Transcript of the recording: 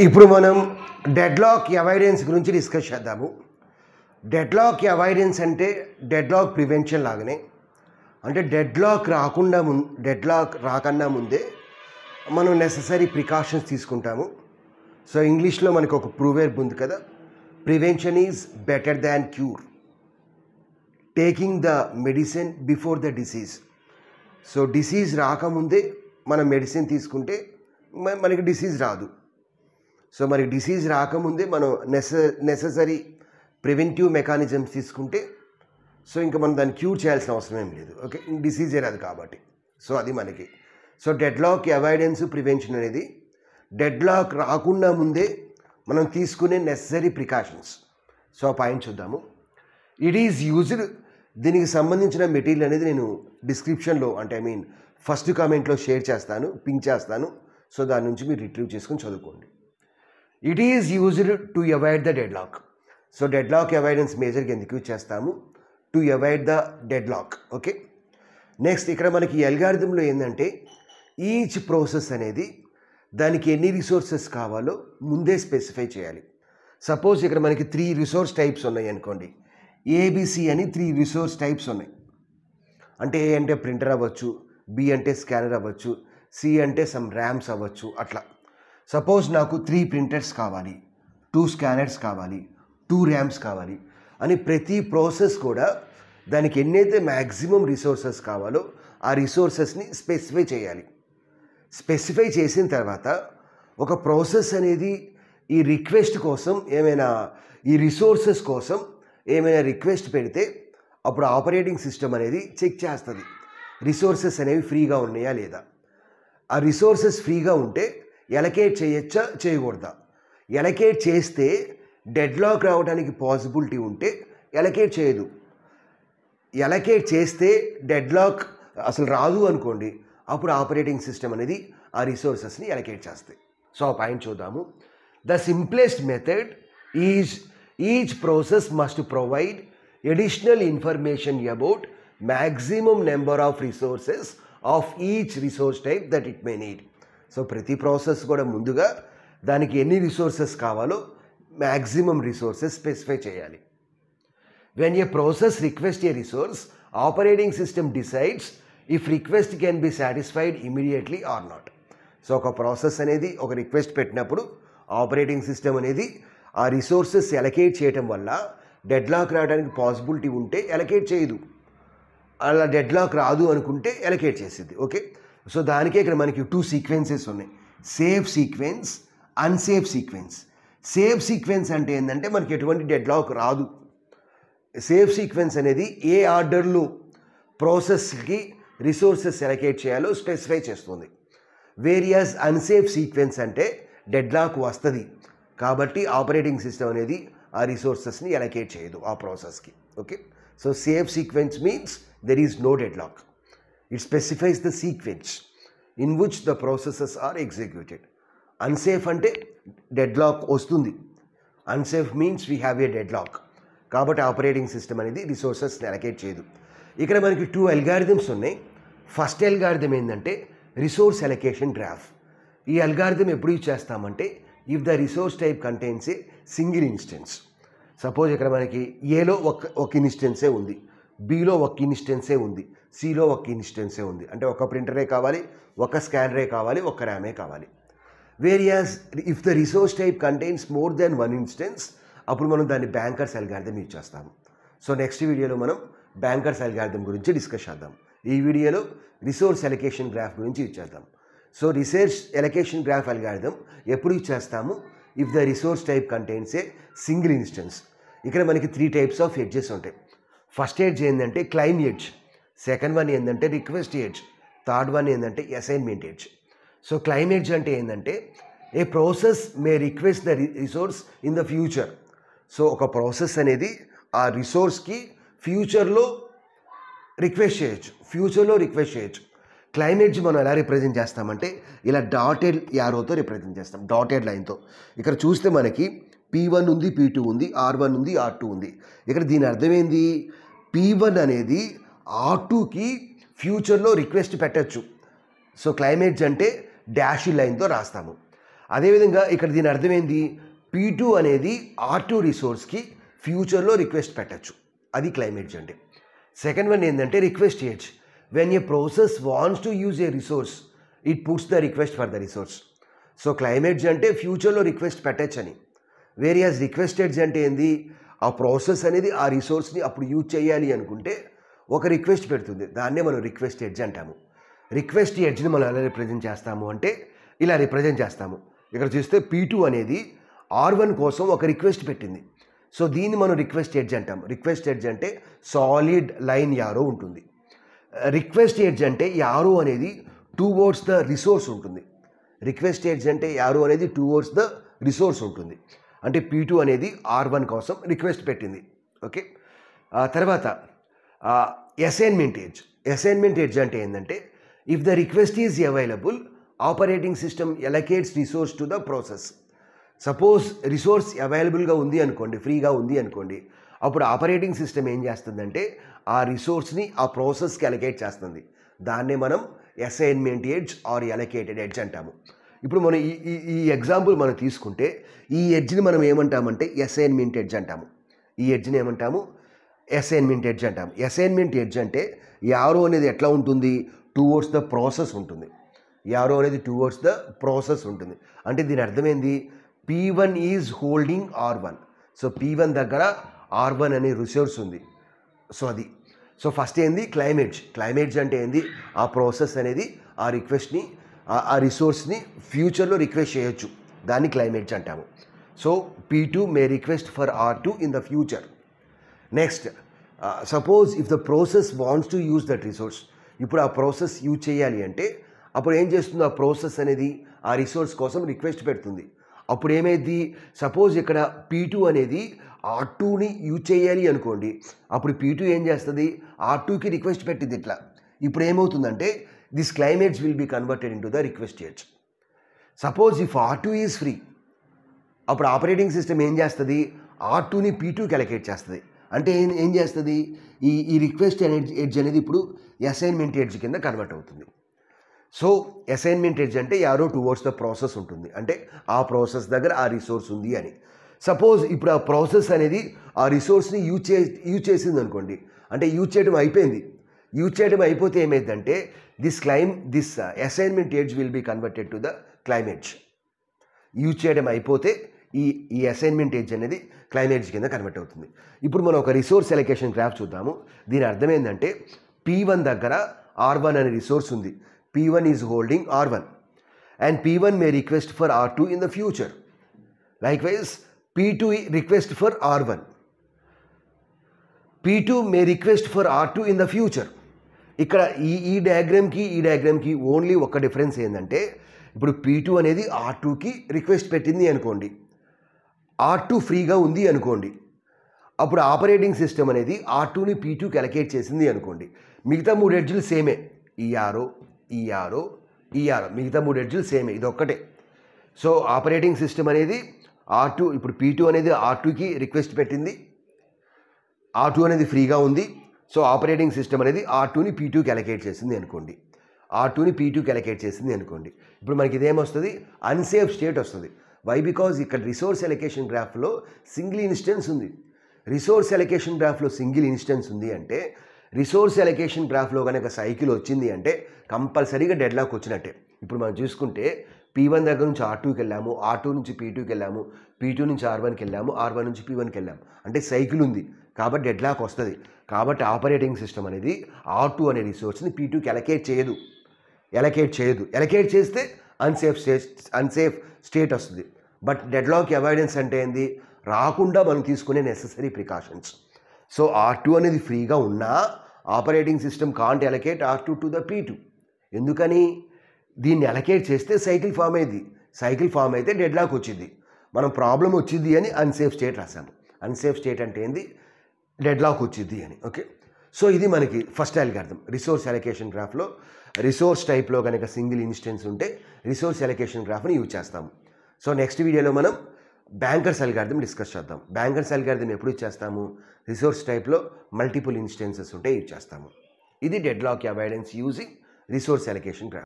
ఇప్పుడు మనం deadlock avoidance గురించి డిస్కస్ చేద్దాము. డెడ్లాక్ అవాయిడెన్స్ అంటే డెడ్లాక్ ప్రివెన్షన్ లాగానే. అంటే డెడ్లాక్ రాకన్నా ముందే మనం నెససరీ ప్రికాషన్స్ తీసుకుంటాము. సో ఇంగ్లీష్లో మనకు ఒక ప్రూవర్బ్ ఉంది కదా, prevention is better than cure, taking the medicine before the disease. So disease రాకముందే మనం మెడిసిన్ తీసుకుంటే మనకి డిసీజ్ రాదు. సో మనకి డిసీజ్ రాకముందే మనం నెససరీ ప్రివెంటివ్ మెకానిజమ్స్ తీసుకుంటే సో ఇంకా మనం దాన్ని క్యూర్ చేయాల్సిన అవసరం ఏం లేదు. ఓకే, డిసీజే రాదు కాబట్టి. సో అది మనకి. సో డెడ్లాక్ అవాయిడెన్స్ ప్రివెన్షన్ అనేది డెడ్లాక్ రాకుండా ముందే మనం తీసుకునే నెససరీ ప్రికాషన్స్. సో ఆ పాయింట్ చూద్దాము. ఇట్ ఈజ్ యూజ్డ్, దీనికి సంబంధించిన మెటీరియల్ అనేది నేను డిస్క్రిప్షన్లో అంటే ఫస్ట్ కామెంట్లో షేర్ చేస్తాను, పింక్ చేస్తాను. సో దాని నుంచి మీరు రిట్రీవ్ చేసుకుని చదువుకోండి. It is used to avoid the deadlock. So deadlock avoidance మేజర్గా ఎందుకు యూజ్ చేస్తాము? To avoid the deadlock. Okay, next ఇక్కడ మనకి అల్గారిథంలో ఏంటంటే ఈచ్ ప్రాసెస్ అనేది దానికి ఎన్ని రిసోర్సెస్ కావాలో ముందే స్పెసిఫై చేయాలి. సపోజ్ ఇక్కడ మనకి 3 రిసోర్స్ టైప్స్ ఉన్నాయి అనుకోండి, ఏబిసి అని 3 రిసోర్స్ టైప్స్ ఉన్నాయి. అంటే ఏ అంటే ప్రింటర్ అవ్వచ్చు, బి అంటే స్కానర్ అవ్వచ్చు, సి అంటే సమ్ ర్యామ్స్ అవ్వచ్చు. అట్లా సపోజ్ నాకు 3 ప్రింటర్స్ కావాలి, 2 స్కానర్స్ కావాలి, 2 ర్యామ్స్ కావాలి అని ప్రతి ప్రాసెస్ కూడా దానికి ఎన్నైతే మ్యాక్సిమం రిసోర్సెస్ కావాలో ఆ రిసోర్సెస్ని స్పెసిఫై చేయాలి. స్పెసిఫై చేసిన తర్వాత ఒక ప్రాసెస్ అనేది ఈ రిక్వెస్ట్ కోసం ఈ రిసోర్సెస్ కోసం ఏమైనా రిక్వెస్ట్ పెడితే అప్పుడు ఆపరేటింగ్ సిస్టమ్ అనేది చెక్ చేస్తుంది రిసోర్సెస్ అనేవి ఫ్రీగా ఉన్నాయా లేదా. ఆ రిసోర్సెస్ ఫ్రీగా ఉంటే ఎలకేట్ చేయొచ్చా చేయకూడదా. ఎలకేట్ చేస్తే డెడ్లాక్ రావడానికి పాసిబిలిటీ ఉంటే ఎలకేట్ చేయదు. ఎలకేట్ చేస్తే డెడ్లాక్ అసలు రాదు అనుకోండి, అప్పుడు ఆపరేటింగ్ సిస్టమ్ అనేది ఆ రిసోర్సెస్ని ఎలకేట్ చేస్తాయి. సో ఆ పాయింట్ చూద్దాము. The simplest method is each process must provide additional information about maximum number of resources of each resource type that it may need. So ప్రతి ప్రాసెస్ కూడా ముందుగా దానికి ఎన్ని రిసోర్సెస్ కావాలో మ్యాక్సిమం రిసోర్సెస్ స్పెసిఫై చేయాలి. When a process request A resource, operating system decides if request can be satisfied immediately are not. So ఒక process అనేది ఒక రిక్వెస్ట్ పెట్టినప్పుడు ఆపరేటింగ్ సిస్టమ్ అనేది ఆ రిసోర్సెస్ ఎలకేట్ చేయటం వల్ల డెడ్లాక్ రావడానికి పాసిబిలిటీ ఉంటే ఎలకేట్ చేయదు, అలా డెడ్లాక్ రాదు అనుకుంటే ఎలకేట్ చేసిద్ది. ఓకే, సో దానికే ఇక్కడ మనకి 2 సీక్వెన్సెస్ ఉన్నాయి, safe sequence, unsafe sequence. Safe sequence అంటే ఏంటంటే మనకి ఎటువంటి డెడ్లాక్ రాదు. సేఫ్ సీక్వెన్స్ అనేది ఏ ఆర్డర్లో ప్రాసెస్కి రిసోర్సెస్ ఎలకేట్ చేయాలో స్పెసిఫై చేస్తుంది. వేరియస్ అన్సేఫ్ సీక్వెన్స్ అంటే డెడ్లాక్ వస్తుంది కాబట్టి ఆపరేటింగ్ సిస్టమ్ అనేది ఆ రిసోర్సెస్ని ఎలకేట్ చేయదు ఆ ప్రాసెస్కి. Okay, so safe sequence means there is no deadlock. It specifies the sequence in which the processes are executed. Unsafe అంటే డెడ్లాక్ వస్తుంది. Unsafe means we have a deadlock కాబట్టి ఆపరేటింగ్ సిస్టమ్ అనేది రిసోర్సెస్ని allocate చేయదు. ఇక్కడ మనకి 2 అల్గారిథమ్స్ ఉన్నాయి. First algorithm ఏంటంటే resource allocation graph. ఈ అల్గారిథం ఎప్పుడు యూజ్ చేస్తామంటే if the resource type contains a single instance. Suppose ఇక్కడ మనకి ఏలో ఒక ఇన్స్టెన్సే ఉంది, బిలో ఒక ఇన్స్టెన్సే ఉంది, సిలో ఒక ఇన్స్టెన్సే ఉంది. అంటే ఒక ప్రింటరే కావాలి, ఒక స్కానరే కావాలి, ఒక ర్యామే కావాలి. Various if the resource type contains more than 1 instance, అప్పుడు మనం దాన్ని బ్యాంకర్స్ అల్గారిథం యూజ్ చేస్తాము. సో నెక్స్ట్ వీడియోలో మనం బ్యాంకర్స్ అల్గారిథం గురించి డిస్కస్ చేద్దాం. ఈ వీడియోలో రిసోర్స్ అలొకేషన్ గ్రాఫ్ గురించి యూజ్ చేద్దాం. So resource allocation graph algorithm ఎప్పుడు యూజ్ చేస్తాము? If the resource type contains a single instance. ఇక్కడ మనకి 3 టైప్స్ ఆఫ్ ఎడ్జెస్ ఉంటాయి. ఫస్ట్ ఎడ్జ్ ఏంటంటే క్లైమ్ ఎడ్జ్, సెకండ్ వన్ ఏంటంటే రిక్వెస్ట్ ఎడ్జ్, థర్డ్ వన్ ఏంటంటే assignment edge. So claim edge అంటే ఏంటంటే a process may request the resource in the future. So ఒక process అనేది ఆ రిసోర్స్కి ఫ్యూచర్లో రిక్వెస్ట్ చేయొచ్చు. క్లైమ్ ఎడ్జ్ మనం ఎలా రిప్రజెంట్ చేస్తామంటే ఇలా డాటెడ్ యారోతో రిప్రజెంట్ చేస్తాం, డాటెడ్ లైన్తో. ఇక్కడ చూస్తే మనకి P1 ఉంది, P2 ఉంది, R1 ఉంది, R2 ఉంది. ఇక్కడ దీని అర్థమైంది P1 అనేది R2కి ఫ్యూచర్లో రిక్వెస్ట్ పెట్టచ్చు. సో క్లైమ్ ఎడ్జ్ అంటే డాష్ లైన్తో రాస్తాము. అదేవిధంగా ఇక్కడ దీని అర్థమైంది P2 అనేది R2 రిసోర్స్కి ఫ్యూచర్లో రిక్వెస్ట్ పెట్టచ్చు, అది క్లైమేట్ అంటే. సెకండ్ వన్ ఏంటంటే request age. When a process wants to use a resource it puts the request for the resource. So climate అంటే ఫ్యూచర్లో రిక్వెస్ట్ పెట్టచ్చు అని. వేరియస్ రిక్వెస్ట్ ఏజ్ అంటే ఏంది, ఆ ప్రాసెస్ అనేది ఆ రిసోర్స్ని అప్పుడు యూజ్ చేయాలి అనుకుంటే ఒక రిక్వెస్ట్ పెడుతుంది, దాన్నే మనం రిక్వెస్ట్ ఎడ్జ్ అంటాము. రిక్వెస్ట్ ఎడ్జ్ని మనం ఎలా రిప్రజెంట్ చేస్తాము అంటే ఇలా రిప్రజెంట్ చేస్తాము. ఇక్కడ చూస్తే P2 అనేది R1 కోసం ఒక రిక్వెస్ట్ పెట్టింది, సో దీన్ని మనం రిక్వెస్ట్ ఎడ్జ్ అంటాము. రిక్వెస్ట్ ఎడ్జ్ అంటే సాలిడ్ లైన్ యారో ఉంటుంది. రిక్వెస్ట్ ఎడ్జ్ అంటే యారో అనేది టువర్డ్స్ ద రిసోర్స్ ఉంటుంది. రిక్వెస్ట్ ఎడ్జ్ అంటే యారో అనేది టువర్డ్స్ ద రిసోర్స్ ఉంటుంది. అంటే P2 అనేది R1 కోసం రిక్వెస్ట్ పెట్టింది. ఓకే, తర్వాత అసైన్మెంట్ ఎడ్జ్. అసైన్మెంట్ ఎడ్జ్ అంటే ఏంటంటే if the request is available operating system allocates resource to the process. Suppose resource అవైలబుల్గా ఉంది అనుకోండి, ఫ్రీగా ఉంది అనుకోండి, అప్పుడు ఆపరేటింగ్ సిస్టమ్ ఏం చేస్తుందంటే ఆ రిసోర్స్ని ఆ ప్రాసెస్కి అలకేట్ చేస్తుంది. దాన్నే మనం assignment edge or allocated edge అంటాము. ఇప్పుడు మనం ఈ ఎగ్జాంపుల్ మనం తీసుకుంటే ఈ ఎడ్జ్ని మనం ఏమంటామంటే అసైన్మెంట్ ఎడ్జ్ అంటాము. ఈ ఎడ్జ్ని ఏమంటాము, అసైన్మెంట్ ఎడ్జ్ అంటాము. అసైన్మెంట్ ఎడ్జ్ అంటే యారో అనేది ఎట్లా ఉంటుంది, టువర్డ్స్ ద ప్రాసెస్ ఉంటుంది. యారో అనేది టువర్డ్స్ ద ప్రాసెస్ ఉంటుంది. అంటే దీని అర్థమైంది P1 is holding R1. So P1 దగ్గర R1 అనే రిసోర్స్ ఉంది. సో అది. సో ఫస్ట్ ఏంది క్లైమేట్. క్లైమేట్ అంటే ఏంది, ఆ ప్రాసెస్ అనేది ఆ రిక్వెస్ట్ని ఆ రిసోర్స్ని ఫ్యూచర్లో రిక్వెస్ట్ చేయొచ్చు, దాన్ని క్లైమేట్ అంటాము. So P2 may request for R2 in the future. Next suppose if the process wants to use that resource. ఇప్పుడు ఆ ప్రాసెస్ యూజ్ చేయాలి అంటే అప్పుడు ఏం చేస్తుంది, ఆ ప్రాసెస్ అనేది ఆ రిసోర్స్ కోసం రిక్వెస్ట్ పెడుతుంది. అప్పుడు ఏమైంది, సపోజ్ ఇక్కడ P2 అనేది R2ని యూజ్ చేయాలి అనుకోండి, అప్పుడు P2 ఏం చేస్తుంది, R2కి రిక్వెస్ట్ పెట్టింది ఇట్లా. ఇప్పుడు ఏమవుతుందంటే this climates will be converted into the request edge. Suppose if R2 is free, అప్పుడు ఆపరేటింగ్ సిస్టమ్ ఏం చేస్తుంది, R2ని P2కి అలకేట్ చేస్తుంది. అంటే ఏం చేస్తుంది, ఈ రిక్వెస్ట్ ఎడ్జ్ అనేది ఇప్పుడు అసైన్మెంట్ ఎడ్జ్ కింద కన్వర్ట్ అవుతుంది. సో అసైన్మెంట్ ఎడ్జ్ అంటే యారో టువర్డ్స్ ద ప్రాసెస్ ఉంటుంది, అంటే ఆ ప్రాసెస్ దగ్గర ఆ రిసోర్స్ ఉంది అని. సపోజ్ ఇప్పుడు ఆ ప్రాసెస్ అనేది ఆ రిసోర్స్ని యూజ్ చేసింది అనుకోండి, అంటే యూజ్ చేయడం అయిపోయింది. యూజ్ చేయడం అయిపోతే ఏమైందంటే this assignment edge will be converted to the climate. Use చేయడం అయిపోతే ఈ అసైన్మెంట్ ఎడ్జ్ అనేది క్లైమేట్ కింద కన్వర్ట్ అవుతుంది. ఇప్పుడు మనం ఒక రిసోర్స్ ఎలకేషన్ గ్రాఫ్ చూద్దాము. దీని అర్థం ఏంటంటే P1 దగ్గర R1 అనే రిసోర్స్ ఉంది. P1 is holding R1 and P1 may request for R2 in the future. Likewise P2 request for R1. P2 may request for R2 in the future. ఇక్కడ ఈ డయాగ్రామ్కి only ఒక డిఫరెన్స్ ఏంటంటే ఇప్పుడు P2 అనేది R2కి request పెట్టింది అనుకోండి, R2 ఫ్రీగా ఉంది అనుకోండి, అప్పుడు ఆపరేటింగ్ సిస్టమ్ అనేది R2ని P2కి అలకేట్ చేసింది అనుకోండి. మిగతా 3 ఎడ్జ్లు సేమే, ఈ యారో మిగతా 3 ఎడ్జ్లు సేమే, ఇది ఒక్కటే. సో ఆపరేటింగ్ సిస్టమ్ అనేది R2 ఇప్పుడు P2 అనేది R2కి రిక్వెస్ట్ పెట్టింది, R2 అనేది ఫ్రీగా ఉంది. సో ఆపరేటింగ్ సిస్టమ్ అనేది R2ని P2కి అలకేట్ చేసింది అనుకోండి, ఇప్పుడు మనకి ఇదేమొస్తుంది, అన్సేఫ్ స్టేట్ వస్తుంది. వై, బికాజ్ ఇక్కడ రిసోర్స్ ఎలకేషన్ గ్రాఫ్లో సింగిల్ ఇన్స్టెన్స్ ఉంది. రిసోర్స్ ఎలకేషన్ గ్రాఫ్లో సింగిల్ ఇన్స్టెన్స్ ఉంది అంటే రిసోర్స్ ఎలకేషన్ గ్రాఫ్లో కనుక సైకిల్ వచ్చింది అంటే కంపల్సరీగా డెడ్లాక్ వచ్చినట్టే. ఇప్పుడు మనం చూసుకుంటే P1 దగ్గర నుంచి R2కి వెళ్ళాము, R2 నుంచి P2కి వెళ్ళాము, P2 నుంచి R1కి వెళ్ళాము, R1 నుంచి P1కి వెళ్ళాము, అంటే సైకిల్ ఉంది కాబట్టి డెడ్లాక్ వస్తుంది. కాబట్టి ఆపరేటింగ్ సిస్టమ్ అనేది R2 అనే రిసోర్స్ని P2కి అలకేట్ చేయదు. ఎలకేట్ చేస్తే అన్సేఫ్ స్టేట్ వస్తుంది. బట్ డెడ్లాక్ అవాయిడెన్స్ అంటే ఏంది, రాకుండా మనం తీసుకునే నెసెసరీ ప్రికాషన్స్. సో R2 అనేది ఫ్రీగా ఉన్నా operating system can't allocate R2 to the P2. ఎందుకని, దీన్ని అలకేట్ చేస్తే సైకిల్ ఫామ్ అయ్యింది, సైకిల్ ఫామ్ అయితే డెడ్లాక్ వచ్చింది. మనం ప్రాబ్లం వచ్చింది అని అన్సేఫ్ స్టేట్ రాసాము. అన్సేఫ్ స్టేట్ అంటే ఏంది, డెడ్లాక్ వచ్చింది అని. ఓకే, సో ఇది మనకి ఫస్ట్ అల్గారిథం. రిసోర్స్ అలొకేషన్ గ్రాఫ్లో రిసోర్స్ టైప్లో కనుక సింగిల్ ఇన్స్టెన్స్ ఉంటే రిసోర్స్ అలొకేషన్ గ్రాఫ్ని యూజ్ చేస్తాము. సో నెక్స్ట్ వీడియోలో మనం బ్యాంకర్స్ అల్గారిథం డిస్కస్ చేద్దాం. బ్యాంకర్స్ అల్గారిథం ఎప్పుడు యూజ్ చేస్తాము, రిసోర్స్ టైప్లో మల్టిపుల్ ఇన్స్టెన్సెస్ ఉంటే యూజ్ చేస్తాము. ఇది deadlock avoidance using resource allocation graph.